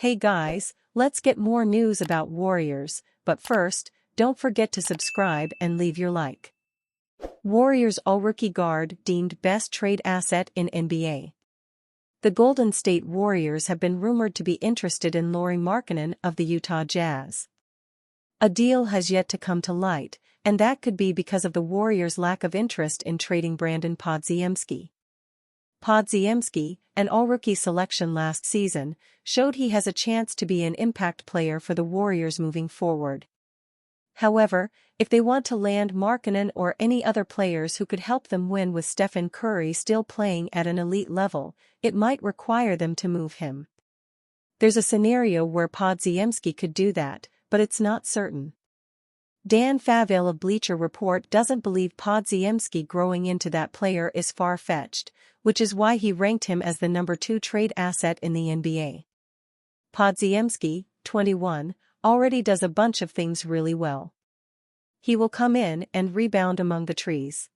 Hey guys, let's get more news about Warriors, but first, don't forget to subscribe and leave your like. Warriors all-rookie guard deemed best trade asset in NBA. The Golden State Warriors have been rumored to be interested in Lauri Markkanen of the Utah Jazz. A deal has yet to come to light, and that could be because of the Warriors' lack of interest in trading Brandon Podziemski. Podziemski, an all-rookie selection last season, showed he has a chance to be an impact player for the Warriors moving forward. However, if they want to land Markkanen or any other players who could help them win with Stephen Curry still playing at an elite level, it might require them to move him. There's a scenario where Podziemski could do that, but it's not certain. Dan Favale of Bleacher Report doesn't believe Podziemski growing into that player is far-fetched, which is why he ranked him as the number 2 trade asset in the NBA. Podziemski, 21, already does a bunch of things really well. He will come in and rebound among the trees.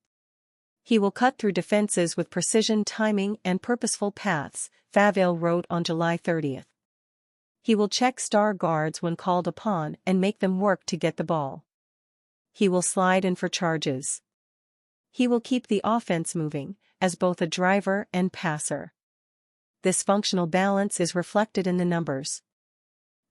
He will cut through defenses with precision timing and purposeful paths, Favale wrote on July 30th. He will check star guards when called upon and make them work to get the ball. He will slide in for charges. He will keep the offense moving, as both a driver and passer. This functional balance is reflected in the numbers.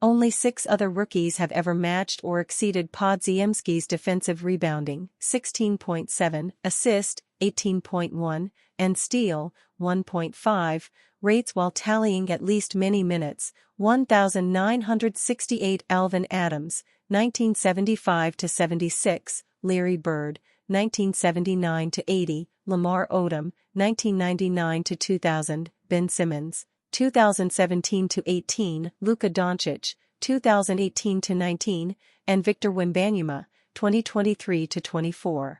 Only 6 other rookies have ever matched or exceeded Podziemski's defensive rebounding, 16.7, assist, 18.1, and steal, 1.5, rates while tallying at least many minutes, 1,968. Alvin Adams, 1975-76, Larry Bird, 1979-80, Lamar Odom, 1999-2000, Ben Simmons, 2017-18, Luka Doncic, 2018-19, and Victor Wembanyama, 2023-24.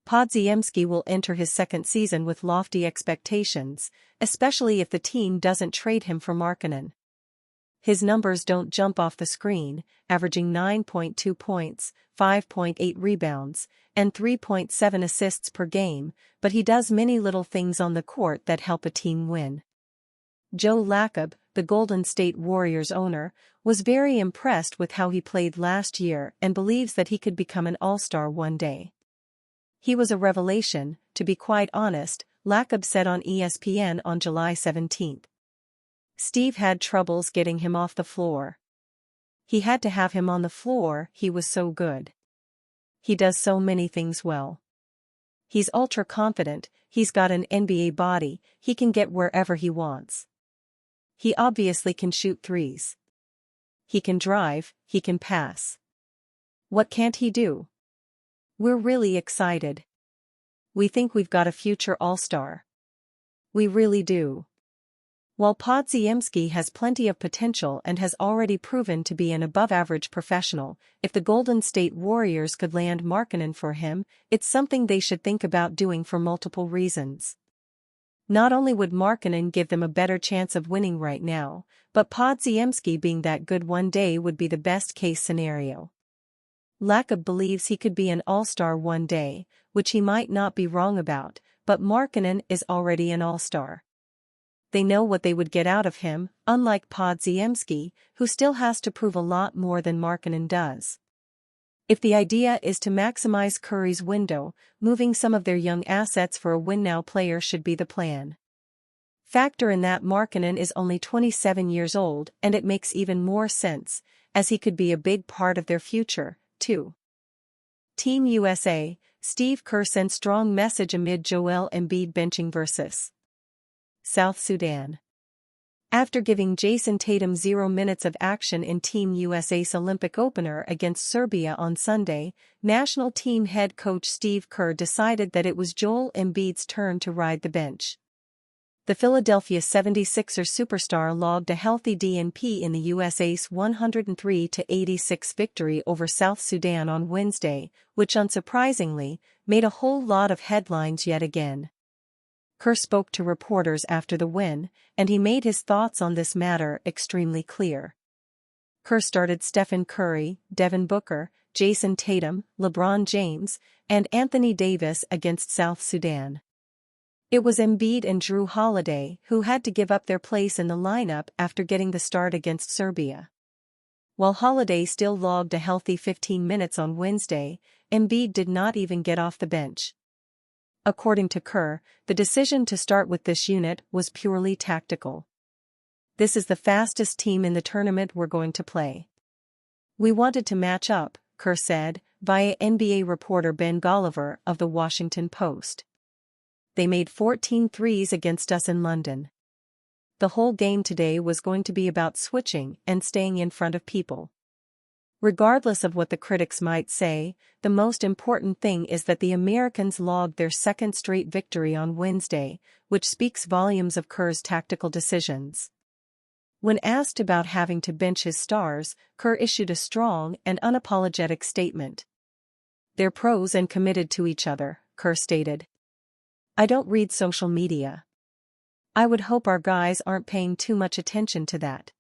Podziemski will enter his second season with lofty expectations, especially if the team doesn't trade him for Markkanen. His numbers don't jump off the screen, averaging 9.2 points, 5.8 rebounds, and 3.7 assists per game, but he does many little things on the court that help a team win. Joe Lacob, the Golden State Warriors owner, was very impressed with how he played last year and believes that he could become an all-star one day. He was a revelation, to be quite honest, Lacob said on ESPN on July 17. Steve had troubles getting him off the floor. He had to have him on the floor, he was so good. He does so many things well. He's ultra-confident, he's got an NBA body, he can get wherever he wants. He obviously can shoot threes. He can drive, he can pass. What can't he do? We're really excited. We think we've got a future all-star. We really do. While Podziemski has plenty of potential and has already proven to be an above-average professional, if the Golden State Warriors could land Markkanen for him, it's something they should think about doing for multiple reasons. Not only would Markkanen give them a better chance of winning right now, but Podziemski being that good one day would be the best-case scenario. Lacob believes he could be an all-star one day, which he might not be wrong about, but Markkanen is already an all-star. They know what they would get out of him, unlike Podziemski, who still has to prove a lot more than Markkanen does. If the idea is to maximize Curry's window, moving some of their young assets for a win-now player should be the plan. Factor in that Markkanen is only 27 years old and it makes even more sense, as he could be a big part of their future, too. Team USA, Steve Kerr sent strong message amid Joel Embiid benching versus South Sudan. After giving Jason Tatum 0 minutes of action in Team USA's Olympic opener against Serbia on Sunday, national team head coach Steve Kerr decided that it was Joel Embiid's turn to ride the bench. The Philadelphia 76ers superstar logged a healthy DNP in the USA's 103-86 victory over South Sudan on Wednesday, which unsurprisingly, made a whole lot of headlines yet again. Kerr spoke to reporters after the win, and he made his thoughts on this matter extremely clear. Kerr started Stephen Curry, Devin Booker, Jason Tatum, LeBron James, and Anthony Davis against South Sudan. It was Embiid and Drew Holiday who had to give up their place in the lineup after getting the start against Serbia. While Holiday still logged a healthy 15 minutes on Wednesday, Embiid did not even get off the bench. According to Kerr, the decision to start with this unit was purely tactical. "This is the fastest team in the tournament we're going to play. We wanted to match up," Kerr said, via NBA reporter Ben Golliver of The Washington Post. "They made 14 threes against us in London. The whole game today was going to be about switching and staying in front of people." Regardless of what the critics might say, the most important thing is that the Americans logged their second straight victory on Wednesday, which speaks volumes of Kerr's tactical decisions. When asked about having to bench his stars, Kerr issued a strong and unapologetic statement. "They're pros and committed to each other," Kerr stated. "I don't read social media. I would hope our guys aren't paying too much attention to that.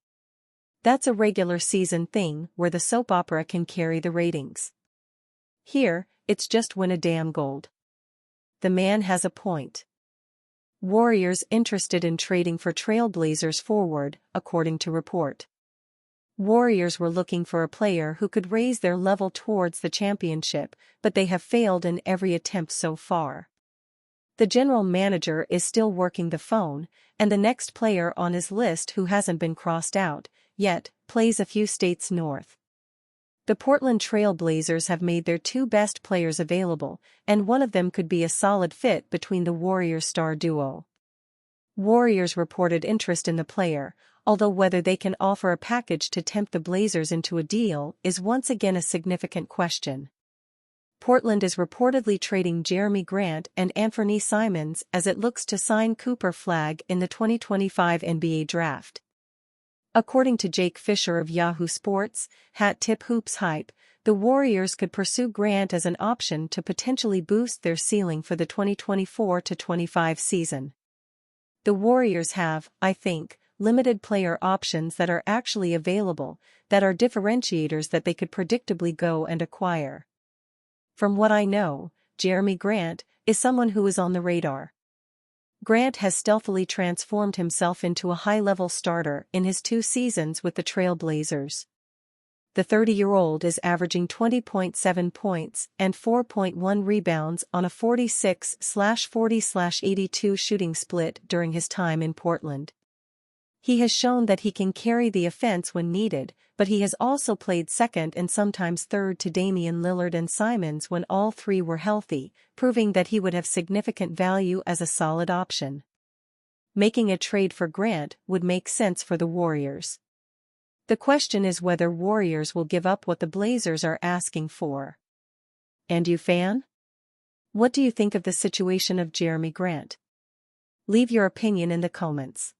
That's a regular season thing where the soap opera can carry the ratings. Here, it's just win a damn gold." The man has a point. Warriors interested in trading for Trailblazers forward, according to report. Warriors were looking for a player who could raise their level towards the championship, but they have failed in every attempt so far. The general manager is still working the phone, and the next player on his list who hasn't been crossed out yet plays a few states north. The Portland Trail Blazers have made their two best players available, and one of them could be a solid fit between the Warriors star duo. Warriors reported interest in the player, although whether they can offer a package to tempt the Blazers into a deal is once again a significant question. Portland is reportedly trading Jerami Grant and Anthony Simons as it looks to sign Cooper Flagg in the 2025 NBA Draft. According to Jake Fisher of Yahoo Sports, Hat Tip Hoops Hype, the Warriors could pursue Grant as an option to potentially boost their ceiling for the 2024-25 season. The Warriors have, I think, limited player options that are actually available, that are differentiators that they could predictably go and acquire. From what I know, Jerami Grant is someone who is on the radar. Grant has stealthily transformed himself into a high-level starter in his 2 seasons with the Trail Blazers. The 30-year-old is averaging 20.7 points and 4.1 rebounds on a 46/40/82 shooting split during his time in Portland. He has shown that he can carry the offense when needed, but he has also played second and sometimes third to Damian Lillard and Simons when all three were healthy, proving that he would have significant value as a solid option. Making a trade for Grant would make sense for the Warriors. The question is whether Warriors will give up what the Blazers are asking for. And you, fan? What do you think of the situation of Jerami Grant? Leave your opinion in the comments.